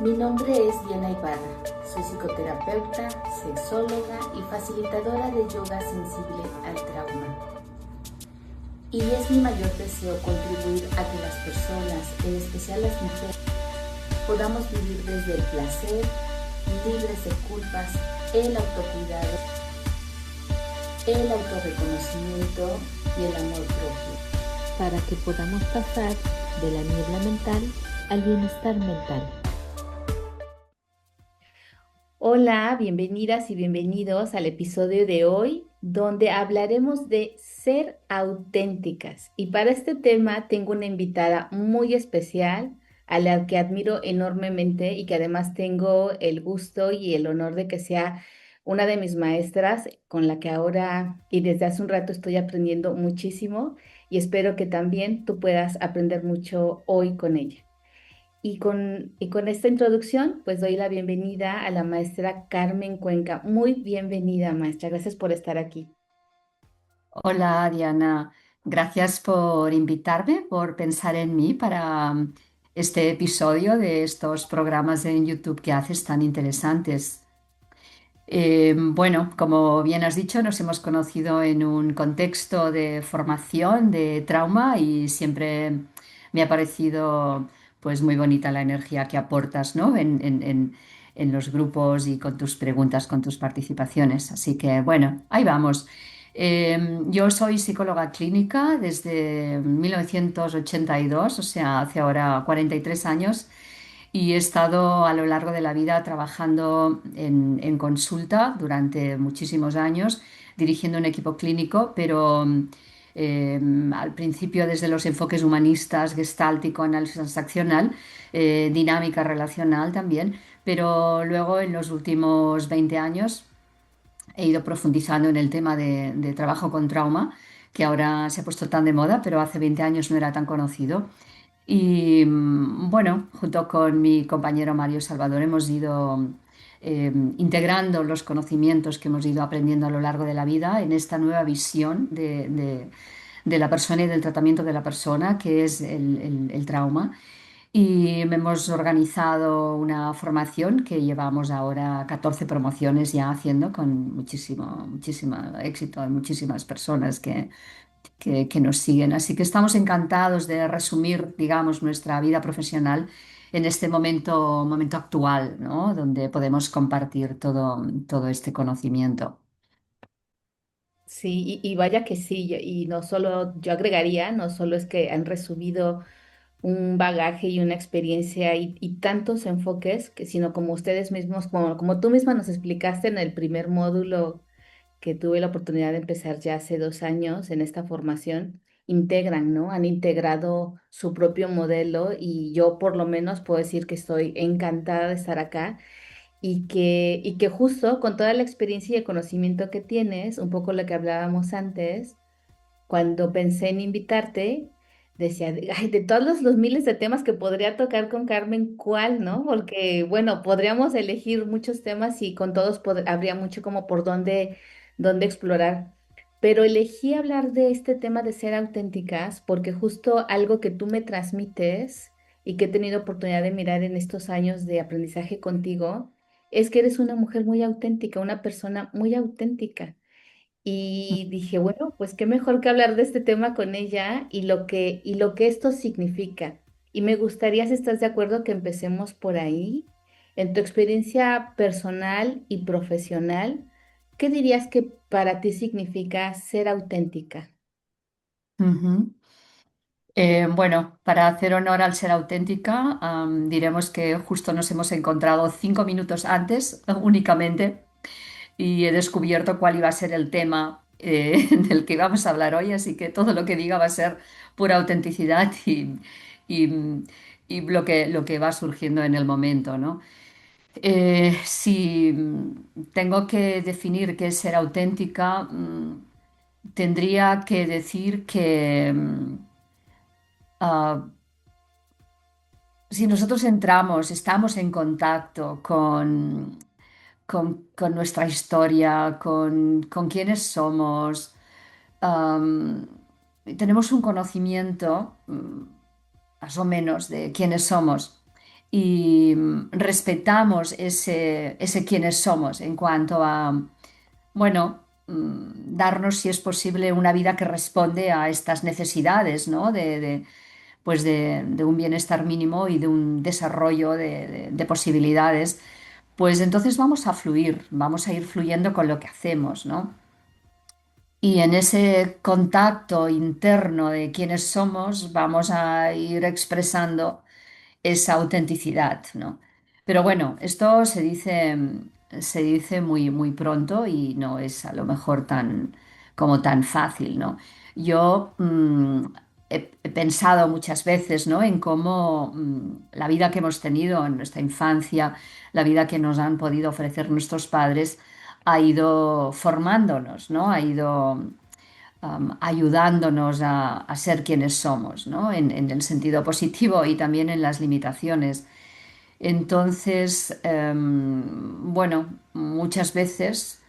Mi nombre es Diana Ibarra, soy psicoterapeuta, sexóloga y facilitadora de yoga sensible al trauma. Y es mi mayor deseo contribuir a que las personas, en especial las mujeres, podamos vivir desde el placer, libres de culpas, el autocuidado, el autorreconocimiento y el amor propio, para que podamos pasar de la niebla mental al bienestar mental. Hola, bienvenidas y bienvenidos al episodio de hoy, donde hablaremos de ser auténticas. Y para este tema tengo una invitada muy especial, a la que admiro enormemente y que además tengo el gusto y el honor de que sea una de mis maestras, con la que ahora y desde hace un rato estoy aprendiendo muchísimo, y espero que también tú puedas aprender mucho hoy con ella. Y con esta introducción, pues doy la bienvenida a la maestra Carmen Cuenca. Muy bienvenida, maestra. Gracias por estar aquí. Hola Diana, gracias por invitarme, por pensar en mí para este episodio de estos programas en YouTube que haces tan interesantes. Bueno, como bien has dicho, nos hemos conocido en un contexto de formación, de trauma y siempre me ha parecido pues muy bonita la energía que aportas, ¿no? En los grupos y con tus preguntas, con tus participaciones. Así que bueno, ahí vamos. Yo soy psicóloga clínica desde 1982, o sea, hace ahora 43 años y he estado a lo largo de la vida trabajando en consulta durante muchísimos años, dirigiendo un equipo clínico, pero eh, al principio desde los enfoques humanistas, gestáltico, análisis transaccional, dinámica relacional también, pero luego en los últimos 20 años he ido profundizando en el tema de trabajo con trauma, que ahora se ha puesto tan de moda, pero hace 20 años no era tan conocido. Y bueno, junto con mi compañero Mario Salvador hemos ido integrando los conocimientos que hemos ido aprendiendo a lo largo de la vida en esta nueva visión de la persona y del tratamiento de la persona, que es el trauma. Y hemos organizado una formación que llevamos ahora 14 promociones ya haciendo con muchísimo éxito. Hay muchísimas personas que nos siguen. Así que estamos encantados de resumir, digamos, nuestra vida profesional en este momento actual, ¿no? Donde podemos compartir todo este conocimiento. Sí, y vaya que sí, y no solo, yo agregaría, no solo es que han resumido un bagaje y una experiencia y tantos enfoques, sino como ustedes mismos, como tú misma nos explicaste en el primer módulo que tuve la oportunidad de empezar ya hace 2 años en esta formación, integran, ¿no? Han integrado su propio modelo, y yo por lo menos puedo decir que estoy encantada de estar acá, y que justo con toda la experiencia y el conocimiento que tienes, un poco lo que hablábamos antes, cuando pensé en invitarte, decía, ay, de todos los miles de temas que podría tocar con Carmen, ¿cuál, no? Porque, bueno, podríamos elegir muchos temas y con todos habría mucho como por dónde explorar. Pero elegí hablar de este tema de ser auténticas porque justo algo que tú me transmites y que he tenido oportunidad de mirar en estos años de aprendizaje contigo, es que eres una mujer muy auténtica, una persona muy auténtica. Y dije, bueno, pues qué mejor que hablar de este tema con ella y lo que esto significa. Y me gustaría, si estás de acuerdo, que empecemos por ahí. En tu experiencia personal y profesional, ¿qué dirías que para ti significa ser auténtica? Ujú. Bueno, para hacer honor al ser auténtica, diremos que justo nos hemos encontrado 5 minutos antes únicamente y he descubierto cuál iba a ser el tema del que vamos a hablar hoy, así que todo lo que diga va a ser pura autenticidad y- y lo que va surgiendo en el momento, ¿no? Si tengo que definir qué es ser auténtica, tendría que decir que ah, si nosotros entramos, estamos en contacto con nuestra historia, con quiénes somos, am, tenemos un conocimiento más o menos de quiénes somos y respetamos ese quienes somos en cuanto a, bueno, darnos, si es posible, una vida que responde a estas necesidades, ¿no? Pues de un bienestar mínimo y de un desarrollo de posibilidades, pues entonces vamos a fluir, vamos a ir fluyendo con lo que hacemos, ¿no? Y en ese contacto interno de quiénes somos, vamos a ir expresando esa autenticidad, ¿no? Pero bueno, esto se dice muy, muy pronto y no es a lo mejor tan, como tan fácil, ¿no? Yo he pensado muchas veces, ¿no? En cómo la vida que hemos tenido en nuestra infancia, la vida que nos han podido ofrecer nuestros padres, ha ido formándonos, ¿no? Ha ido ayudándonos a ser quienes somos, ¿no? En el sentido positivo y también en las limitaciones. Entonces, bueno, muchas veces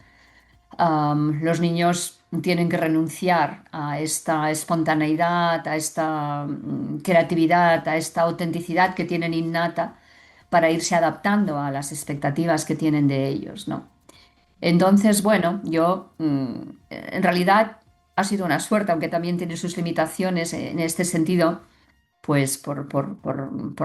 los niños tienen que renunciar a esta espontaneidad, a esta creatividad, a esta autenticidad que tienen innata para irse adaptando a las expectativas que tienen de ellos, ¿no? Entonces, bueno, yo en realidad ha sido una suerte, aunque también tiene sus limitaciones en este sentido, pues por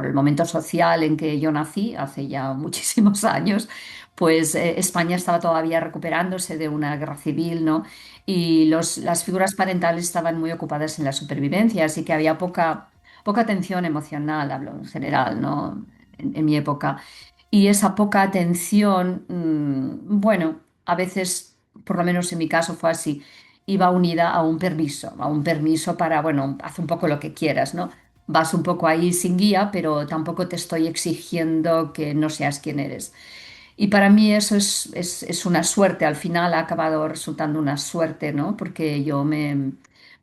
el momento social en que yo nací, hace ya muchísimos años, pues España estaba todavía recuperándose de una guerra civil, ¿no? Y las figuras parentales estaban muy ocupadas en la supervivencia, así que había poca atención emocional, hablo en general, ¿no? En mi época. Y esa poca atención, bueno, a veces, por lo menos en mi caso fue así, iba unida a un permiso para, bueno, haz un poco lo que quieras, ¿no? Vas un poco ahí sin guía, pero tampoco te estoy exigiendo que no seas quien eres. Y para mí eso es una suerte, al final ha acabado resultando una suerte, ¿no? Porque yo me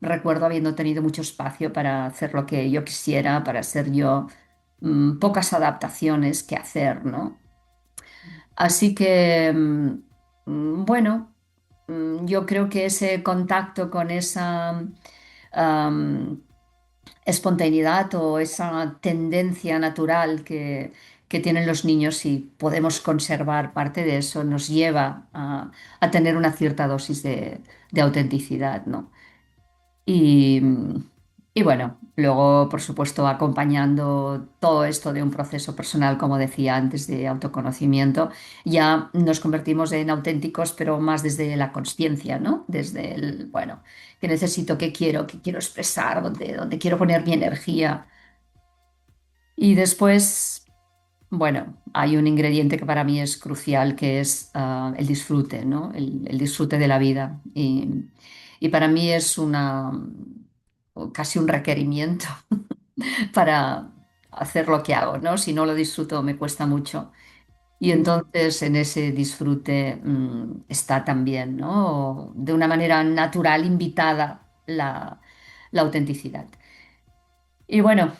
recuerdo habiendo tenido mucho espacio para hacer lo que yo quisiera, para ser yo, pocas adaptaciones que hacer, ¿no? Así que, bueno, yo creo que ese contacto con esa am, espontaneidad o esa tendencia natural que tienen los niños, si podemos conservar parte de eso, nos lleva a tener una cierta dosis de autenticidad, ¿no? Y, y bueno, luego, por supuesto, acompañando todo esto de un proceso personal, como decía antes, de autoconocimiento, ya nos convertimos en auténticos, pero más desde la consciencia, ¿no? Desde el, bueno, qué necesito, qué quiero expresar, dónde quiero poner mi energía. Y después, bueno, hay un ingrediente que para mí es crucial, que es el disfrute, ¿no? El disfrute de la vida. Y para mí es casi un requerimiento para hacer lo que hago, ¿no? Si no lo disfruto me cuesta mucho. Y entonces en ese disfrute está también, ¿no? De una manera natural invitada la autenticidad. Y bueno,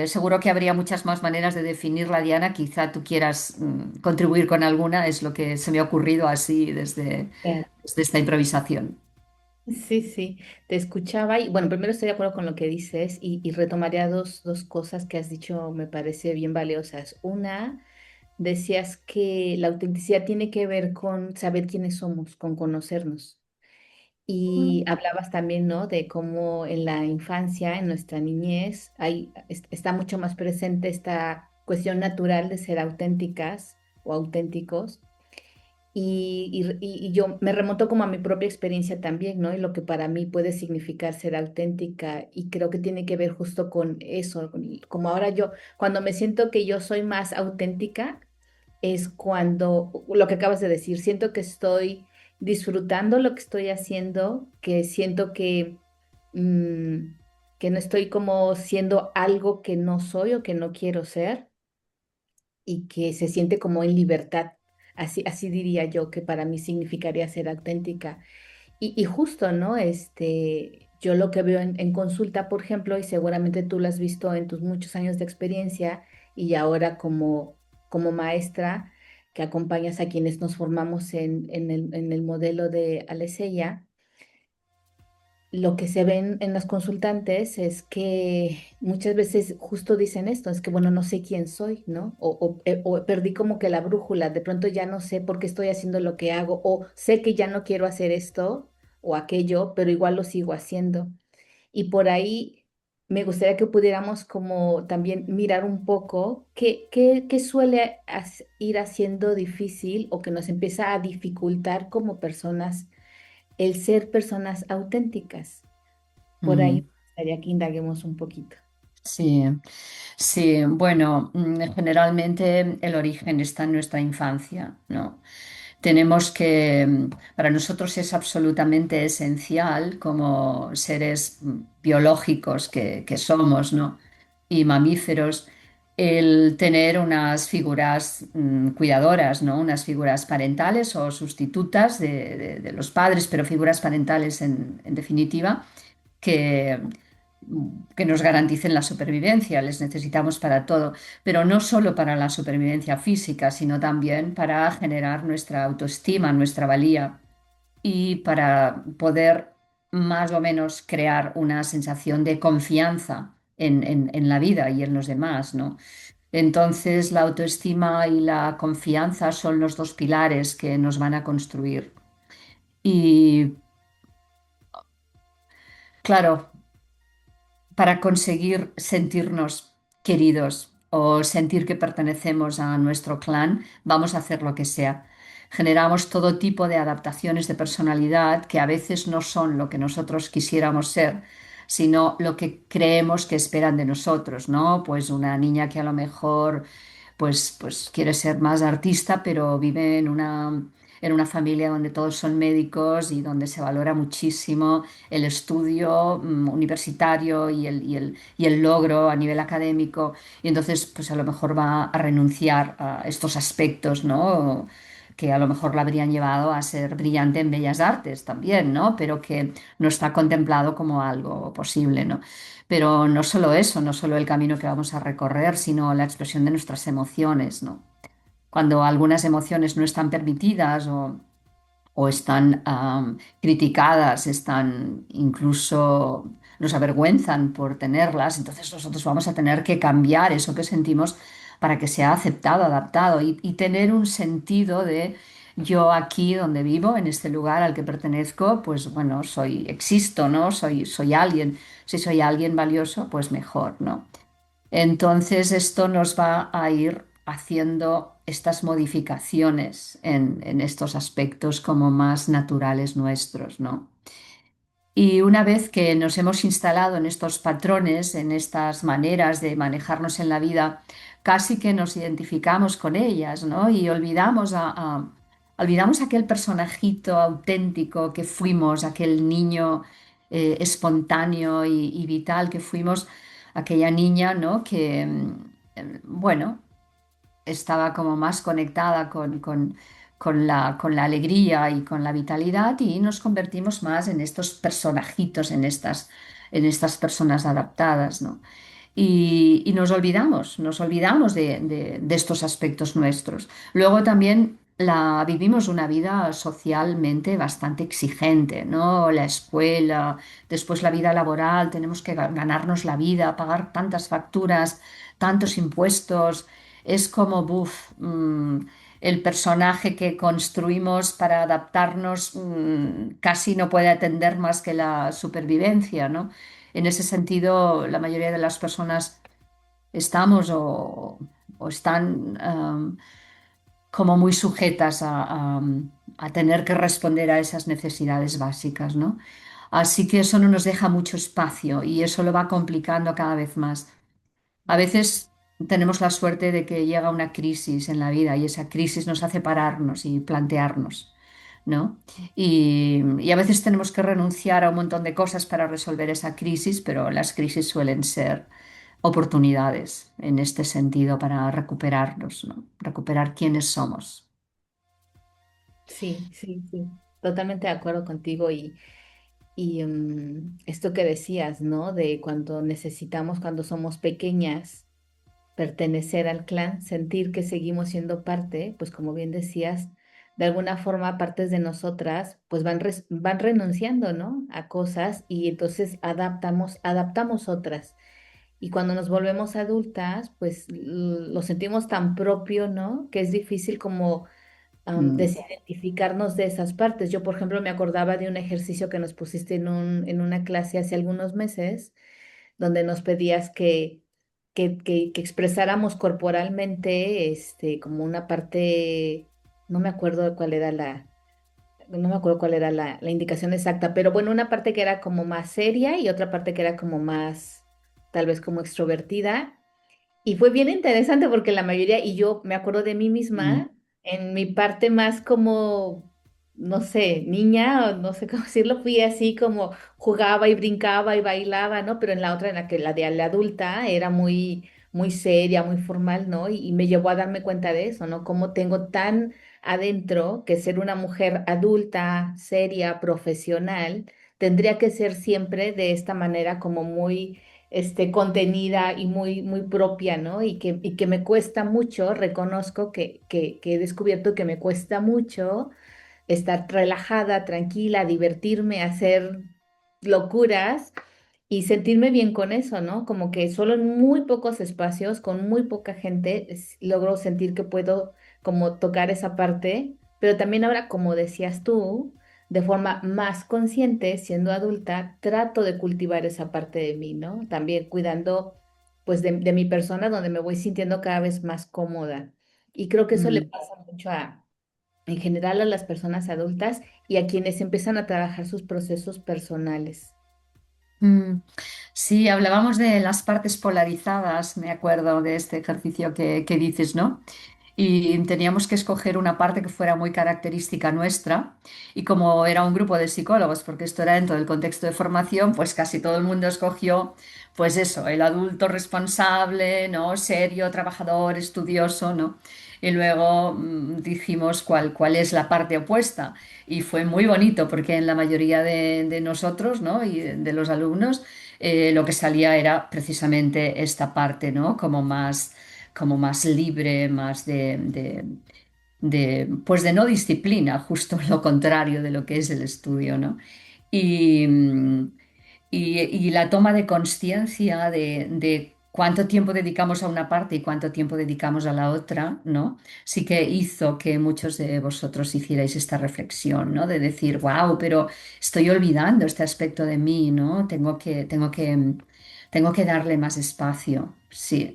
seguro que habría muchas más maneras de definirla, Diana. Quizá tú quieras contribuir con alguna, es lo que se me ha ocurrido así desde esta improvisación. Sí, sí, te escuchaba y bueno, primero estoy de acuerdo con lo que dices y retomaría dos cosas que has dicho, me parece bien valiosas. Una, decías que la autenticidad tiene que ver con saber quiénes somos, con conocernos. Y hablabas también, ¿no? De cómo en la infancia, en nuestra niñez, está mucho más presente esta cuestión natural de ser auténticas o auténticos y yo me remonto como a mi propia experiencia también, ¿no? Y lo que para mí puede significar ser auténtica. Y creo que tiene que ver justo con eso. Como ahora yo, cuando me siento que yo soy más auténtica, es cuando, lo que acabas de decir, siento que estoy disfrutando lo que estoy haciendo, que siento mm, que no estoy como siendo algo que no soy o que no quiero ser y que se siente como en libertad. Así diría yo que para mí significaría ser auténtica. Y justo, ¿no? Yo lo que veo en consulta, por ejemplo, y seguramente tú lo has visto en tus muchos años de experiencia y ahora como maestra que acompañas a quienes nos formamos en el modelo de Aleseya, lo que se ven en los consultantes es que muchas veces justo dicen esto, es que bueno, no sé quién soy, ¿no? O perdí como que la brújula, de pronto ya no sé por qué estoy haciendo lo que hago, o sé que ya no quiero hacer esto o aquello, pero igual lo sigo haciendo. Y por ahí me gustaría que pudiéramos como también mirar un poco qué suele ir haciendo difícil o que nos empieza a dificultar como personas el ser personas auténticas. Por ahí Mm, me gustaría que indaguemos un poquito. sí, sí, bueno, generalmente el origen está en nuestra infancia, ¿no? Tenemos que, para nosotros es absolutamente esencial como seres biológicos que somos, ¿no? Y mamíferos, el tener unas figuras cuidadoras, ¿no? Unas figuras parentales o sustitutas de los padres, pero figuras parentales en definitiva que, que nos garanticen la supervivencia, les necesitamos para todo, pero no solo para la supervivencia física, sino también para generar nuestra autoestima, nuestra valía y para poder más o menos crear una sensación de confianza en la vida y en los demás, ¿no? Entonces, la autoestima y la confianza son los dos pilares que nos van a construir. Y claro, para conseguir sentirnos queridos o sentir que pertenecemos a nuestro clan, vamos a hacer lo que sea. Generamos todo tipo de adaptaciones de personalidad que a veces no son lo que nosotros quisiéramos ser, sino lo que creemos que esperan de nosotros, ¿no? Pues una niña que a lo mejor pues quiere ser más artista, pero vive en una familia donde todos son médicos y donde se valora muchísimo el estudio universitario y el logro a nivel académico. Y entonces, pues a lo mejor va a renunciar a estos aspectos, ¿no? Que a lo mejor la habrían llevado a ser brillante en bellas artes también, ¿no? Pero que no está contemplado como algo posible, ¿no? Pero no solo eso, no solo el camino que vamos a recorrer, sino la expresión de nuestras emociones, ¿no? Cuando algunas emociones no están permitidas o están criticadas, están incluso nos avergüenzan por tenerlas, entonces nosotros vamos a tener que cambiar eso que sentimos para que sea aceptado, adaptado y tener un sentido de yo aquí donde vivo, en este lugar al que pertenezco, pues bueno, existo, ¿no? Soy alguien. Si soy alguien valioso, pues mejor, ¿no? Entonces esto nos va a ir haciendo estas modificaciones en estos aspectos como más naturales nuestros, ¿no? Y una vez que nos hemos instalado en estos patrones, en estas maneras de manejarnos en la vida, casi que nos identificamos con ellas, ¿no? Y olvidamos aquel personajito auténtico que fuimos, aquel niño espontáneo y vital que fuimos, aquella niña, ¿no? Que, bueno, estaba como más conectada con la alegría y con la vitalidad y nos convertimos más en estos personajitos, en estas personas adaptadas, ¿no? Y nos olvidamos de estos aspectos nuestros. Luego también vivimos una vida socialmente bastante exigente, ¿no? La escuela, después la vida laboral, tenemos que ganarnos la vida, pagar tantas facturas, tantos impuestos. Es como, el personaje que construimos para adaptarnos, casi no puede atender más que la supervivencia, ¿no? En ese sentido, la mayoría de las personas estamos o están como muy sujetas a tener que responder a esas necesidades básicas, ¿no? Así que eso no nos deja mucho espacio y eso lo va complicando cada vez más. A veces tenemos la suerte de que llega una crisis en la vida y esa crisis nos hace pararnos y plantearnos, ¿no? Y a veces tenemos que renunciar a un montón de cosas para resolver esa crisis, pero las crisis suelen ser oportunidades en este sentido para recuperarnos, ¿no? Recuperar quiénes somos. Sí, sí, sí. Totalmente de acuerdo contigo y esto que decías, ¿no? De cuando necesitamos, cuando somos pequeñas, pertenecer al clan, sentir que seguimos siendo parte, pues como bien decías, de alguna forma partes de nosotras pues van renunciando, ¿no? A cosas y entonces adaptamos otras. Y cuando nos volvemos adultas, pues lo sentimos tan propio, ¿no? Que es difícil como Mm, desidentificarnos de esas partes. Yo, por ejemplo, me acordaba de un ejercicio que nos pusiste en una clase hace algunos meses, donde nos pedías que expresáramos corporalmente, como una parte, no me acuerdo cuál era no me acuerdo cuál era la indicación exacta, pero bueno, una parte que era como más seria y otra parte que era como más, tal vez como extrovertida. Y fue bien interesante porque la mayoría, y yo me acuerdo de mí mm, misma, en mi parte más como, no sé, niña, o no sé cómo decirlo, fui así como jugaba y brincaba y bailaba, ¿no? Pero en la otra, en la que la de la adulta, era muy, muy seria, muy formal, ¿no? Y me llevó a darme cuenta de eso, ¿no? Cómo tengo tan adentro que ser una mujer adulta, seria, profesional, tendría que ser siempre de esta manera como muy contenida y muy, muy propia, ¿no? Y que me cuesta mucho, reconozco que he descubierto que me cuesta mucho estar relajada, tranquila, divertirme, hacer locuras y sentirme bien con eso, ¿no? Como que solo en muy pocos espacios, con muy poca gente, logro sentir que puedo como tocar esa parte, pero también ahora, como decías tú, de forma más consciente, siendo adulta, trato de cultivar esa parte de mí, ¿no? También cuidando, pues, de mi persona, donde me voy sintiendo cada vez más cómoda. Y creo que eso le mm. pasa mucho en general a las personas adultas y a quienes empiezan a trabajar sus procesos personales. Mm, sí, hablábamos de las partes polarizadas, me acuerdo de este ejercicio que dices, ¿no? Y teníamos que escoger una parte que fuera muy característica nuestra. Y como era un grupo de psicólogos, porque esto era dentro del contexto de formación, pues casi todo el mundo escogió, pues eso, el adulto responsable, ¿no? Serio, trabajador, estudioso, ¿no? Y luego dijimos cuál es la parte opuesta. Y fue muy bonito porque en la mayoría de nosotros, ¿no? Y de los alumnos, lo que salía era precisamente esta parte, ¿no? Como más libre, más pues de no disciplina, justo lo contrario de lo que es el estudio, ¿no? Y, y la toma de conciencia de cuánto tiempo dedicamos a una parte y cuánto tiempo dedicamos a la otra, ¿no? Sí que hizo que muchos de vosotros hicierais esta reflexión, ¿no? De decir, wow, pero estoy olvidando este aspecto de mí, ¿no? Tengo que darle más espacio. Sí.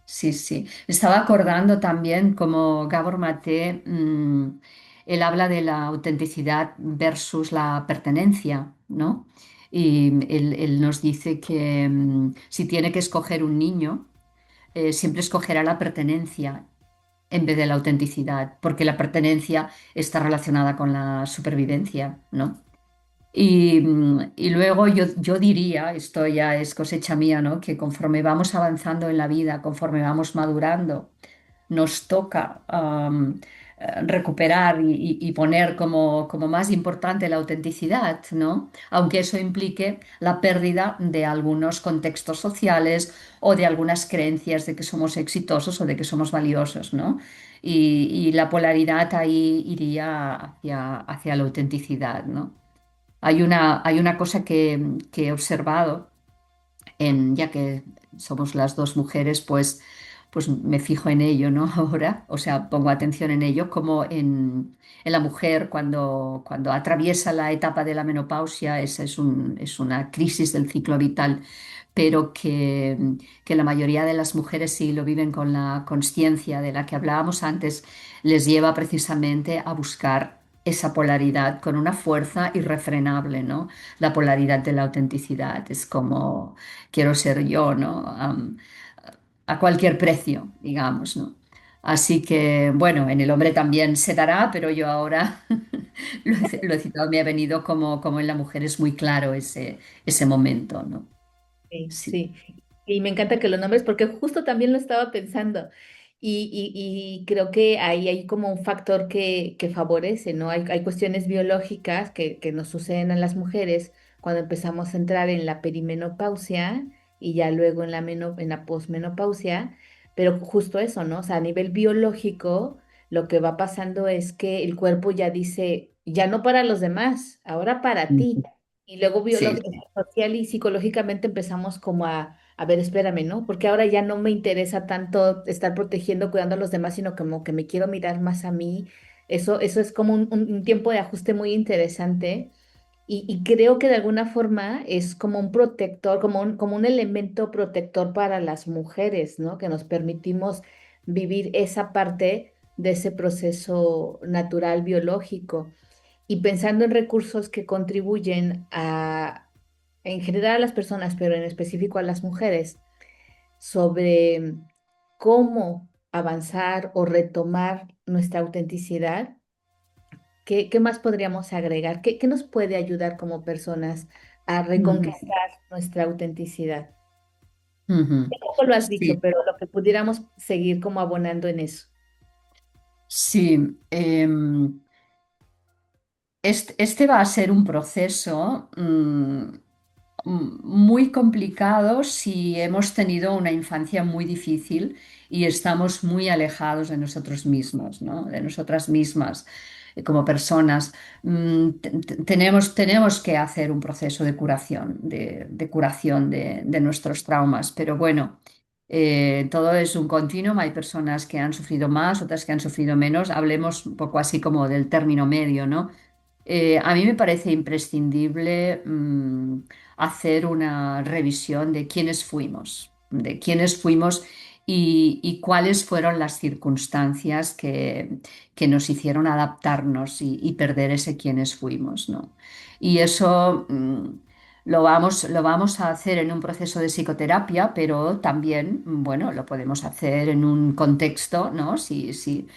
Sí, sí. Me estaba acordando también como Gabor Maté, él habla de la autenticidad versus la pertenencia, ¿no? Y él nos dice que si tiene que escoger un niño, siempre escogerá la pertenencia en vez de la autenticidad, porque la pertenencia está relacionada con la supervivencia, ¿no? Y luego yo diría, esto ya es cosecha mía, ¿no? Que conforme vamos avanzando en la vida, conforme vamos madurando, nos toca recuperar y poner como más importante la autenticidad, ¿no? Aunque eso implique la pérdida de algunos contextos sociales o de algunas creencias de que somos exitosos o de que somos valiosos, ¿no? Y la polaridad ahí iría hacia la autenticidad, ¿no? Hay una cosa que he observado, ya que somos las dos mujeres, pues me fijo en ello, ¿no? Ahora, o sea, pongo atención en ello, como en la mujer cuando atraviesa la etapa de la menopausia, esa es una crisis del ciclo vital, pero que la mayoría de las mujeres sí lo viven con la consciencia de la que hablábamos antes, les lleva precisamente a buscar esa polaridad con una fuerza irrefrenable, ¿no? La polaridad de la autenticidad. Es como quiero ser yo, ¿no? A cualquier precio, digamos, ¿no? Así que, bueno, en el hombre también se dará, pero yo ahora lo he citado, me ha venido como en la mujer es muy claro ese momento, ¿no? Sí, Sí. sí. Y me encanta que lo nombres porque justo también lo estaba pensando. Y creo que ahí hay como un factor que favorece, ¿no? Hay cuestiones biológicas que nos suceden a las mujeres cuando empezamos a entrar en la perimenopausia y ya luego en la posmenopausia, pero justo eso, ¿no? O sea, a nivel biológico, lo que va pasando es que el cuerpo ya dice, ya no para los demás, ahora para ti. Ujú. Y luego Sí. social y psicológicamente empezamos como a ver, espérame, ¿no? Porque ahora ya no me interesa tanto estar protegiendo, cuidando a los demás, sino como que me quiero mirar más a mí. Eso es como un tiempo de ajuste muy interesante y creo que de alguna forma es como un protector, como un elemento protector para las mujeres, ¿no? Que nos permitimos vivir esa parte de ese proceso natural biológico. Y pensando en recursos que contribuyen en general a las personas, pero en específico a las mujeres, sobre cómo avanzar o retomar nuestra autenticidad. ¿Qué más podríamos agregar? ¿Qué nos puede ayudar como personas a Ujú. reconquistar nuestra autenticidad? Ujú. Un poco lo has dicho, Sí, pero lo que pudiéramos seguir como abonando en eso. sí. Este va a ser un proceso muy complicado si hemos tenido una infancia muy difícil y estamos muy alejados de nosotros mismos, ¿no? De nosotras mismas como personas. Tenemos que hacer un proceso de curación, de curación de nuestros traumas, pero bueno. Todo es un continuum, hay personas que han sufrido más, otras que han sufrido menos. Hablemos un poco así como del término medio, ¿no? A mí me parece imprescindible hacer una revisión de quiénes fuimos y cuáles fueron las circunstancias que nos hicieron adaptarnos y perder ese quiénes fuimos, ¿no? Y eso lo vamos a hacer en un proceso de psicoterapia, pero también, bueno, lo podemos hacer en un contexto, ¿no? Si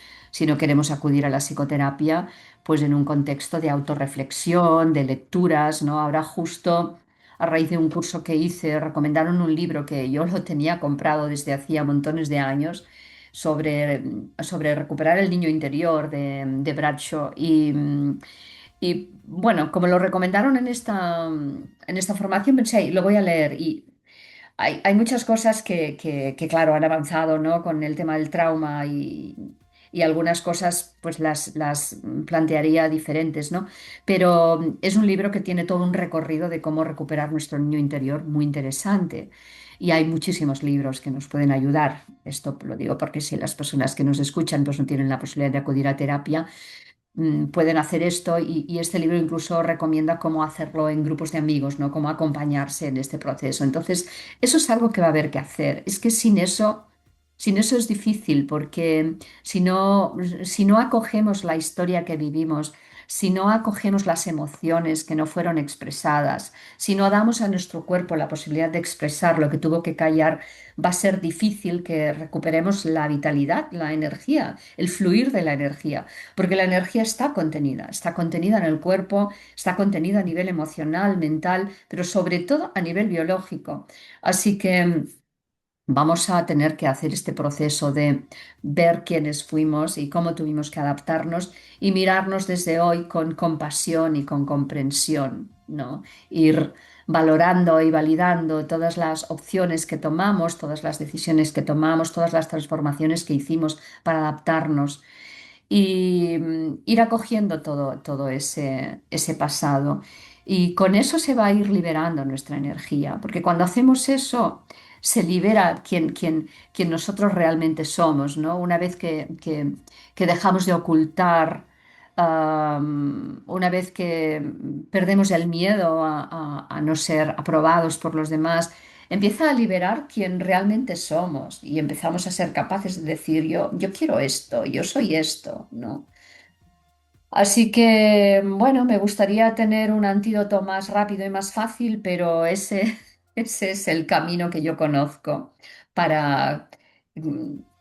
no queremos acudir a la psicoterapia pues en un contexto de autorreflexión, de lecturas, ¿no? Ahora justo a raíz de un curso que hice, recomendaron un libro que yo lo tenía comprado desde hacía montones de años sobre recuperar el niño interior de Bradshaw y bueno, como lo recomendaron en esta formación, pensé, "Ay, lo voy a leer y hay muchas cosas claro, han avanzado, ¿no? Con el tema del trauma y algunas cosas, pues las plantearía diferentes, ¿no? Pero es un libro que tiene todo un recorrido de cómo recuperar nuestro niño interior muy interesante. Y hay muchísimos libros que nos pueden ayudar. Esto lo digo porque si las personas que nos escuchan pues no tienen la posibilidad de acudir a terapia, pueden hacer esto y este libro incluso recomienda cómo hacerlo en grupos de amigos, ¿no? Cómo acompañarse en este proceso. Entonces, eso es algo que va a haber que hacer. Es que sin eso es difícil porque si no acogemos la historia que vivimos, si no acogemos las emociones que no fueron expresadas, si no damos a nuestro cuerpo la posibilidad de expresar lo que tuvo que callar, va a ser difícil que recuperemos la vitalidad, la energía, el fluir de la energía. Porque la energía está contenida en el cuerpo, está contenida a nivel emocional, mental, pero sobre todo a nivel biológico. Así que vamos a tener que hacer este proceso de ver quiénes fuimos y cómo tuvimos que adaptarnos y mirarnos desde hoy con compasión y con comprensión, ¿no? Ir valorando y validando todas las opciones que tomamos, todas las decisiones que tomamos, todas las transformaciones que hicimos para adaptarnos y ir acogiendo todo ese pasado. Y con eso se va a ir liberando nuestra energía, porque cuando hacemos eso, se libera quien nosotros realmente somos, ¿no? Una vez que dejamos de ocultar, una vez que perdemos el miedo a no ser aprobados por los demás, empieza a liberar quien realmente somos y empezamos a ser capaces de decir yo quiero esto, yo soy esto, ¿no? Así que, bueno, me gustaría tener un antídoto más rápido y más fácil, pero ese es el camino que yo conozco para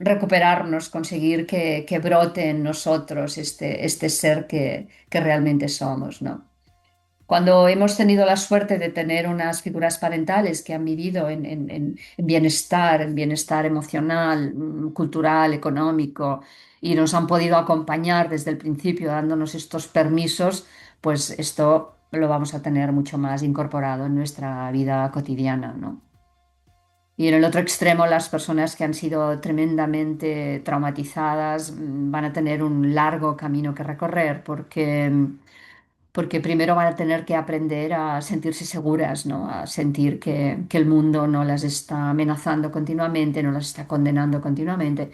recuperarnos, conseguir que brote en nosotros este ser que realmente somos, ¿no? Cuando hemos tenido la suerte de tener unas figuras parentales que han vivido en bienestar emocional, cultural, económico, y nos han podido acompañar desde el principio dándonos estos permisos, pues esto lo vamos a tener mucho más incorporado en nuestra vida cotidiana, ¿no? Y en el otro extremo, las personas que han sido tremendamente traumatizadas van a tener un largo camino que recorrer porque primero van a tener que aprender a sentirse seguras, ¿no? A sentir que el mundo no las está amenazando continuamente, no las está condenando continuamente.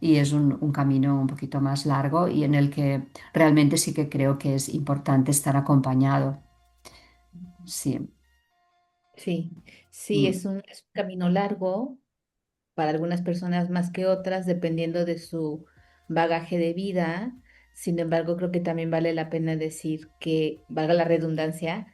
Y es un camino un poquito más largo y en el que realmente sí que creo que es importante estar acompañado. Sí. Sí, sí, Mm, es un camino largo para algunas personas más que otras, dependiendo de su bagaje de vida. Sin embargo, creo que también vale la pena decir que, valga la redundancia,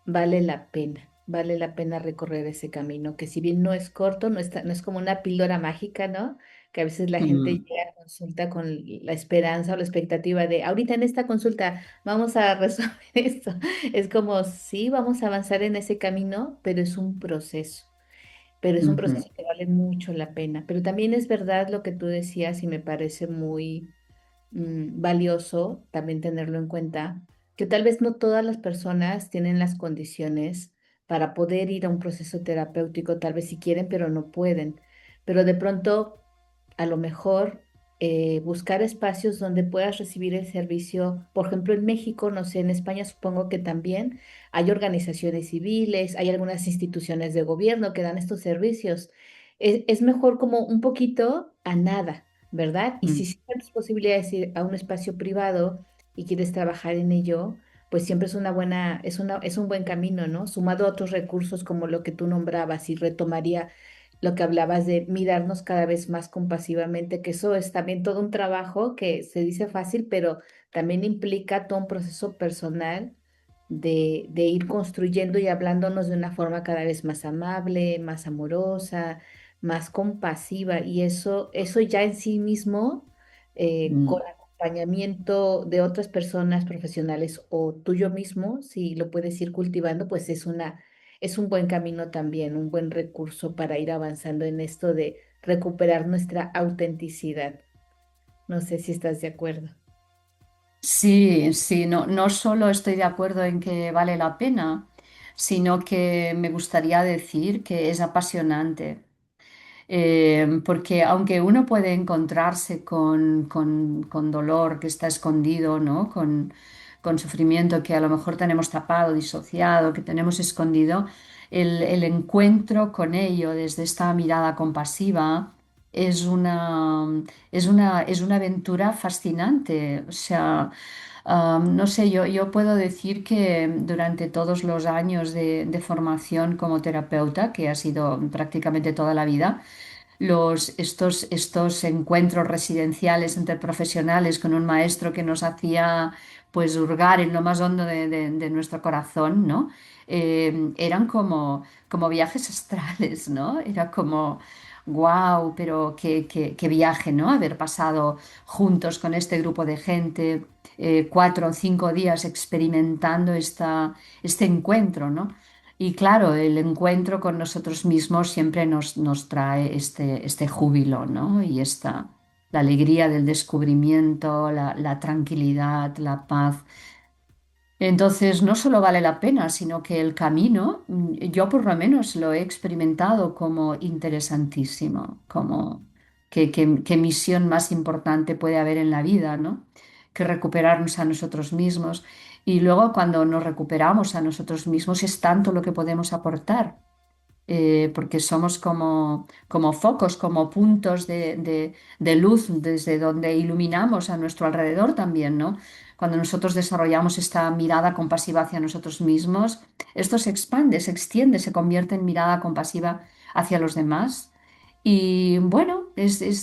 vale la pena recorrer ese camino, que si bien no es corto, no es como una píldora mágica, ¿no? Que a veces la gente mm, llega a consulta con la esperanza o la expectativa de, ahorita en esta consulta vamos a resolver esto. Es como, sí, vamos a avanzar en ese camino, pero es un ujú, proceso que vale mucho la pena. Pero también es verdad lo que tú decías y me parece muy valioso también tenerlo en cuenta, que tal vez no todas las personas tienen las condiciones para poder ir a un proceso terapéutico, tal vez si quieren, pero no pueden. Pero de pronto, a lo mejor, buscar espacios donde puedas recibir el servicio, por ejemplo, en México, no sé, en España supongo que también hay organizaciones civiles, hay algunas instituciones de gobierno que dan estos servicios. Es mejor como un poquito a nada. ¿Verdad? Y si mm, sí tienes posibilidades de ir a un espacio privado y quieres trabajar en ello, pues siempre es es un buen camino, ¿no? Sumado a otros recursos como lo que tú nombrabas y retomaría lo que hablabas de mirarnos cada vez más compasivamente, que eso es también todo un trabajo que se dice fácil, pero también implica todo un proceso personal de ir construyendo y hablándonos de una forma cada vez más amable, más amorosa, más compasiva y eso ya en sí mismo, con mm. acompañamiento de otras personas profesionales o tuyo mismo, si lo puedes ir cultivando, pues es un buen camino también, un buen recurso para ir avanzando en esto de recuperar nuestra autenticidad. No sé si estás de acuerdo. Sí, sí, no, no solo estoy de acuerdo en que vale la pena, sino que me gustaría decir que es apasionante. Porque aunque uno puede encontrarse con dolor que está escondido, ¿no? Con sufrimiento que a lo mejor tenemos tapado, disociado, que tenemos escondido, el encuentro con ello desde esta mirada compasiva es es una aventura fascinante. O sea, no sé, yo puedo decir que durante todos los años de formación como terapeuta, que ha sido prácticamente toda la vida, estos encuentros residenciales entre profesionales con un maestro que nos hacía pues hurgar en lo más hondo de nuestro corazón, ¿no? Eran como viajes astrales, ¿no? Era como, wow, pero qué viaje, ¿no? Haber pasado juntos con este grupo de gente 4 o 5 días experimentando este encuentro, ¿no? Y claro, el encuentro con nosotros mismos siempre nos trae este júbilo, ¿no? Y la alegría del descubrimiento, la tranquilidad, la paz. Entonces, no solo vale la pena, sino que el camino, yo por lo menos lo he experimentado como interesantísimo, como qué misión más importante puede haber en la vida, ¿no? Que recuperarnos a nosotros mismos. Y luego cuando nos recuperamos a nosotros mismos es tanto lo que podemos aportar, porque somos como focos, como puntos de luz desde donde iluminamos a nuestro alrededor también, ¿no? Cuando nosotros desarrollamos esta mirada compasiva hacia nosotros mismos, esto se expande, se extiende, se convierte en mirada compasiva hacia los demás. Y bueno,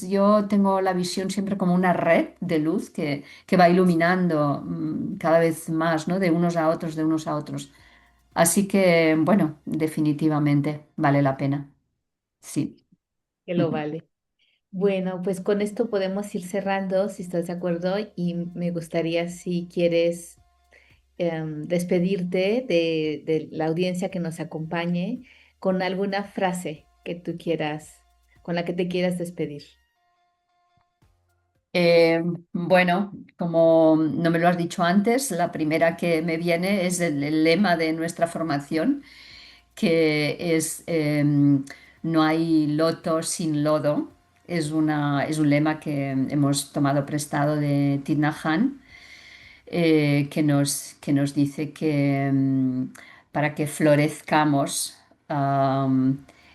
yo tengo la visión siempre como una red de luz que va iluminando cada vez más, ¿no? De unos a otros, de unos a otros. Así que, bueno, definitivamente vale la pena. Sí. Que lo vale. Bueno, pues con esto podemos ir cerrando, si estás de acuerdo, y me gustaría, si quieres, despedirte de la audiencia que nos acompañe con alguna frase que tú quieras, con la que te quieras despedir. Bueno, como no me lo has dicho antes, la primera que me viene es el lema de nuestra formación, que es no hay loto sin lodo. Es un lema que hemos tomado prestado de Thich Nhat Hanh, que nos dice que para que florezcamos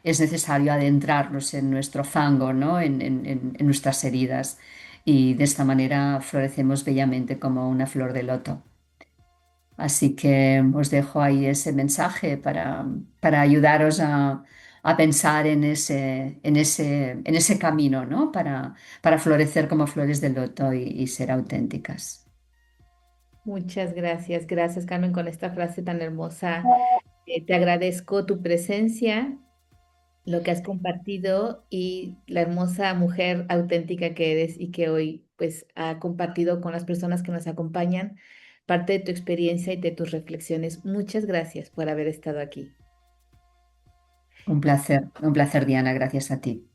es necesario adentrarnos en nuestro fango, ¿no? En nuestras heridas. Y de esta manera florecemos bellamente como una flor de loto. Así que os dejo ahí ese mensaje para ayudaros a pensar en ese camino, ¿no? Para florecer como flores de loto y ser auténticas. Muchas gracias, gracias Carmen con esta frase tan hermosa. Te agradezco tu presencia, lo que has compartido y la hermosa mujer auténtica que eres y que hoy pues ha compartido con las personas que nos acompañan parte de tu experiencia y de tus reflexiones. Muchas gracias por haber estado aquí. Un placer, Diana, gracias a ti.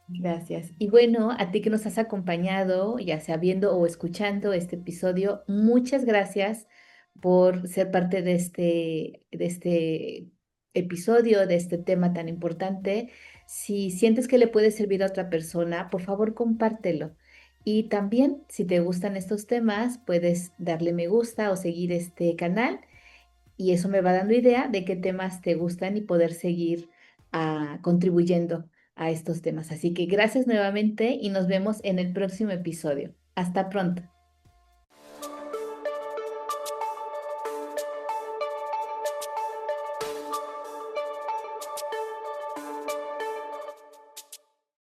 Gracias. Y bueno, a ti que nos has acompañado, ya sea viendo o escuchando este episodio, muchas gracias por ser parte de este episodio, de este tema tan importante. Si sientes que le puede servir a otra persona, por favor, compártelo. Y también, si te gustan estos temas, puedes darle me gusta o seguir este canal y eso me va dando idea de qué temas te gustan y poder seguir contribuyendo a estos temas. Así que gracias nuevamente y nos vemos en el próximo episodio. Hasta pronto.